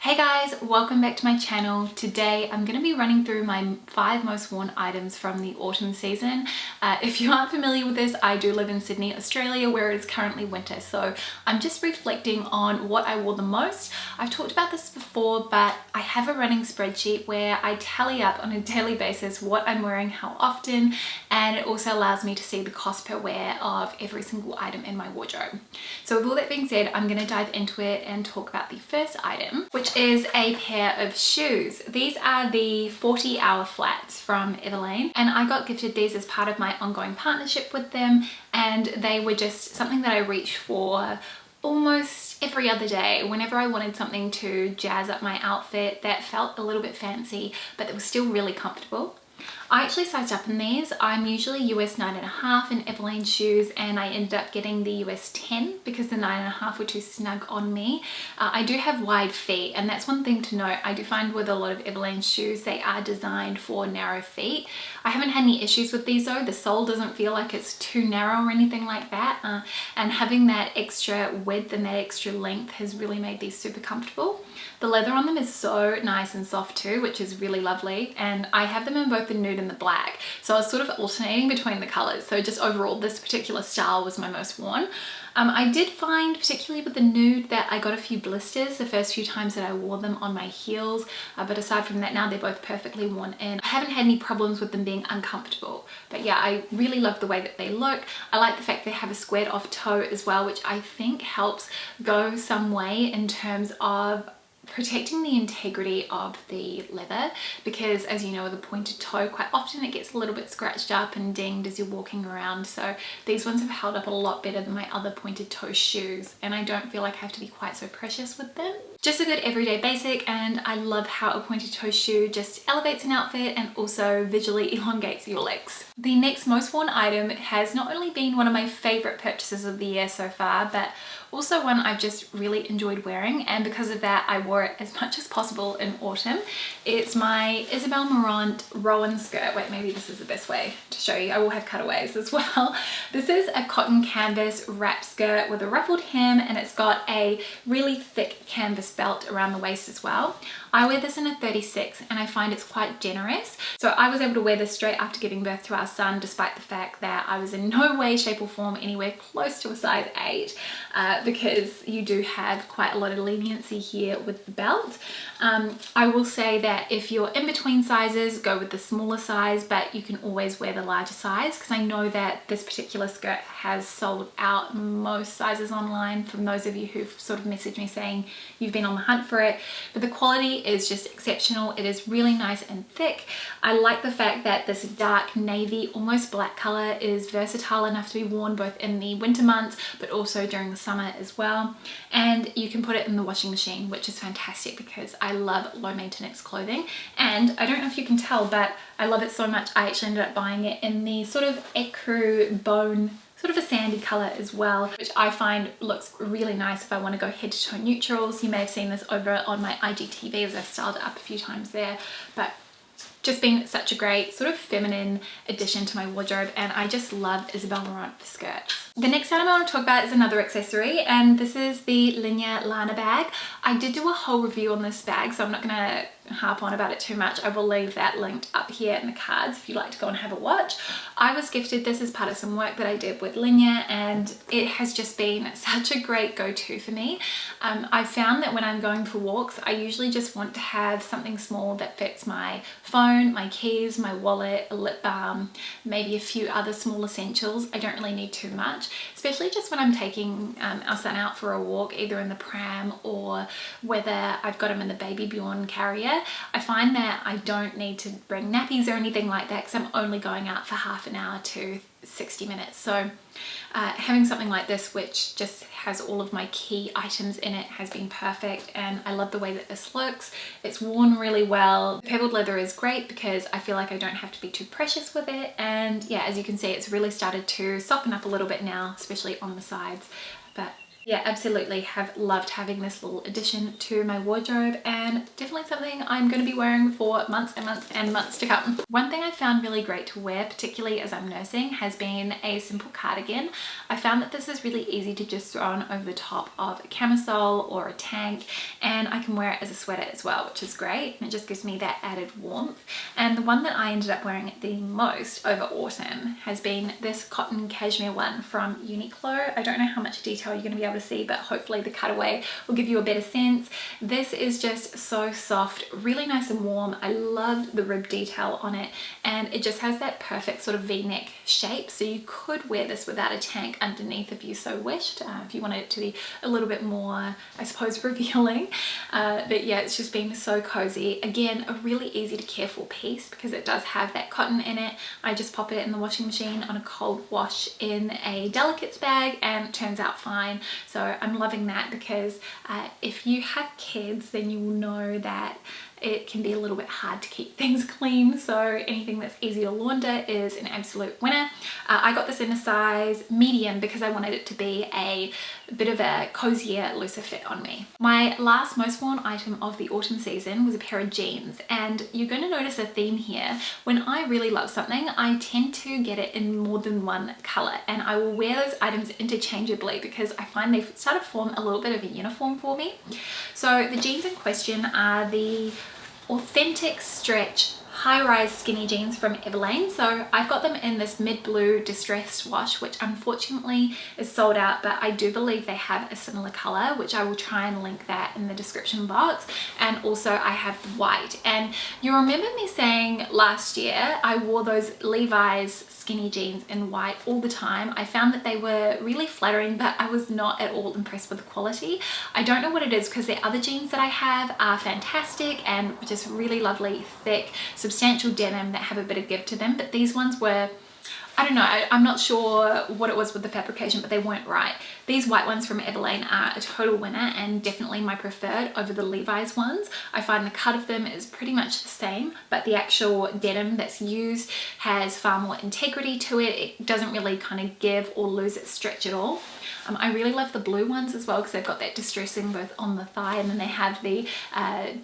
Hey guys, welcome back to my channel. Today I'm going to be running through my 5 most worn items from the autumn season. If you aren't familiar with this, I do live in Sydney, Australia, where it's currently winter, so I'm just reflecting on what I wore the most. I've talked about this before, but I have a running spreadsheet where I tally up on a daily basis what I'm wearing, how often, and it also allows me to see the cost per wear of every single item in my wardrobe. So with all that being said, I'm going to dive into it and talk about the first item, which is a pair of shoes. These are the 40-hour flats from Maybelline, and I got gifted these as part of my ongoing partnership with them, and they were just something that I reach for almost every other day whenever I wanted something to jazz up my outfit that felt a little bit fancy but that was still really comfortable. I actually sized up in these. I'm usually US 9.5 in Maybelline shoes, and I ended up getting the US 10 because the 9.5 were too snug on me. I do have wide feet, and that's one thing to note. I do find with a lot of Maybelline shoes, they are designed for narrow feet. I haven't had any issues with these though. The sole doesn't feel like it's too narrow or anything like that. And having that extra width and that extra length has really made these super comfortable. The leather on them is so nice and soft too, which is really lovely. And I have them in both the nude and the black. So I was sort of alternating between the colors. So just overall, this particular style was my most worn. I did find, particularly with the nude, that I got a few blisters the first few times that I wore them on my heels. But aside from that, now they're both perfectly worn in. I haven't had any problems with them being uncomfortable. But yeah, I really love the way that they look. I like the fact they have a squared off toe as well, which I think helps go some way in terms of protecting the integrity of the leather, because as you know, with a pointed toe, quite often it gets a little bit scratched up and dinged as you're walking around. So these ones have held up a lot better than my other pointed toe shoes, and I don't feel like I have to be quite so precious with them. Just a good everyday basic, and I love how a pointed toe shoe just elevates an outfit and also visually elongates your legs. The next most worn item has not only been one of my favorite purchases of the year so far, but also one I've just really enjoyed wearing, and because of that I wore it as much as possible in autumn. It's my Isabel Marant Rowan skirt. Wait, maybe this is the best way to show you. I will have cutaways as well. This is a cotton canvas wrap skirt with a ruffled hem, and it's got a really thick canvas belt around the waist as well. I wear this in a 36 and I find it's quite generous. So I was able to wear this straight after giving birth to our son, despite the fact that I was in no way, shape or form anywhere close to a size 8, because you do have quite a lot of leniency here with the belt. I will say that if you're in between sizes, go with the smaller size, but you can always wear the larger size, because I know that this particular skirt has sold out most sizes online from those of you who've sort of messaged me saying you've been on the hunt for it. But the quality is just exceptional. It is really nice and thick. I like the fact that this dark navy, almost black color is versatile enough to be worn both in the winter months but also during the summer as well. And you can put it in the washing machine, which is fantastic because I love low maintenance clothing. And I don't know if you can tell, but I love it so much I actually ended up buying it in the sort of ecru bone, sort of a sandy color as well, which I find looks really nice if I want to go head to toe neutrals. You may have seen this over on my IGTV as I've styled it up a few times there, but just been such a great sort of feminine addition to my wardrobe, and I just love Isabel Marant for skirts. The next item I want to talk about is another accessory, and this is the Linea Lana bag. I did do a whole review on this bag, so I'm not going to harp on about it too much. I will leave that linked up here in the cards if you'd like to go and have a watch. I was gifted this as part of some work that I did with Linea, and it has just been such a great go-to for me. I've found that when I'm going for walks, I usually just want to have something small that fits my phone, my keys, my wallet, a lip balm, maybe a few other small essentials. I don't really need too much, especially just when I'm taking our son out for a walk, either in the pram or whether I've got him in the Baby Bjorn carrier. I find that I don't need to bring nappies or anything like that because I'm only going out for half an hour to 60 minutes. So having something like this, which just has all of my key items in it, has been perfect, and I love the way that this looks. It's worn really well. The pebbled leather is great because I feel like I don't have to be too precious with it, and yeah, as you can see, it's really started to soften up a little bit now, especially on the sides. But Yeah, absolutely have loved having this little addition to my wardrobe, and definitely something I'm going to be wearing for months and months and months to come. One thing I found really great to wear, particularly as I'm nursing, has been a simple cardigan. I found that this is really easy to just throw on over the top of a camisole or a tank, and I can wear it as a sweater as well, which is great, and it just gives me that added warmth. And the one that I ended up wearing the most over autumn has been this cotton cashmere one from Uniqlo. I don't know how much detail you're going to be able to see, but hopefully the cutaway will give you a better sense. This is just so soft, really nice and warm. I love the rib detail on it, and it just has that perfect sort of v-neck shape, so you could wear this without a tank underneath if you so wished, if you wanted it to be a little bit more, I suppose, revealing. But yeah, it's just been so cozy. Again, a really easy to care for piece because it does have that cotton in it. I just pop it in the washing machine on a cold wash in a delicates bag and it turns out fine. So I'm loving that because if you have kids, then you will know that it can be a little bit hard to keep things clean, so anything that's easy to launder is an absolute winner. I got this in a size medium because I wanted it to be a bit of a cozier, looser fit on me. My last most worn item of the autumn season was a pair of jeans, and you're going to notice a theme here. When I really love something, I tend to get it in more than one color, and I will wear those items interchangeably because I find they start to form a little bit of a uniform for me. So the jeans in question are the Authentic Stretch high-rise skinny jeans from Maybelline. So I've got them in this mid-blue distressed wash, which unfortunately is sold out, but I do believe they have a similar color, which I will try and link that in the description box. And also I have the white, and you remember me saying last year I wore those Levi's skinny jeans in white all the time. I found that they were really flattering, but I was not at all impressed with the quality. I don't know what it is, because the other jeans that I have are fantastic and just really lovely, thick, substantial denim that have a bit of give to them, but these ones were, I don't know, I'm not sure what it was with the fabrication, but they weren't right. These white ones from Maybelline are a total winner and definitely my preferred over the Levi's ones. I find the cut of them is pretty much the same, but the actual denim that's used has far more integrity to it. It doesn't really kind of give or lose its stretch at all. I really love the blue ones as well because they've got that distressing both on the thigh, and then they have the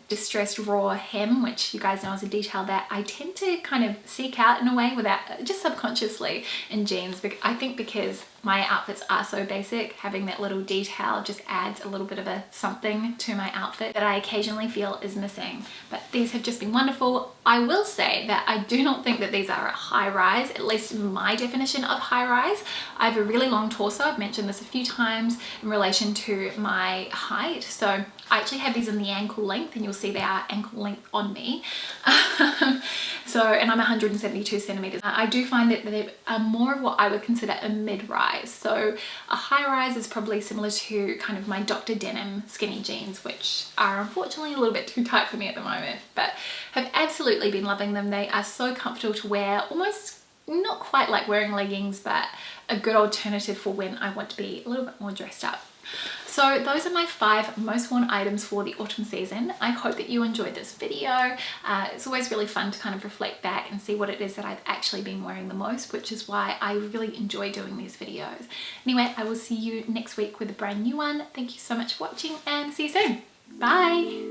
distressed raw hem, which you guys know is a detail that I tend to kind of seek out in a way without, just subconsciously, in jeans. I think because my outfits are so basic, having that little detail just adds a little bit of a something to my outfit that I occasionally feel is missing. But these have just been wonderful. I will say that I do not think that these are a high rise, at least my definition of high rise. I have a really long torso. I've mentioned this a few times in relation to my height. So I actually have these in the ankle length, and you'll see they are ankle length on me. And I'm 172 centimeters. I do find that they are more of what I would consider a mid-rise. So a high rise is probably similar to kind of my Dr. Denim skinny jeans, which are unfortunately a little bit too tight for me at the moment, but have absolutely been loving them. They are so comfortable to wear, almost not quite like wearing leggings, but a good alternative for when I want to be a little bit more dressed up. So those are my 5 most worn items for the autumn season. I hope that you enjoyed this video. It's always really fun to kind of reflect back and see what it is that I've actually been wearing the most, which is why I really enjoy doing these videos. Anyway, I will see you next week with a brand new one. Thank you so much for watching and see you soon. Bye!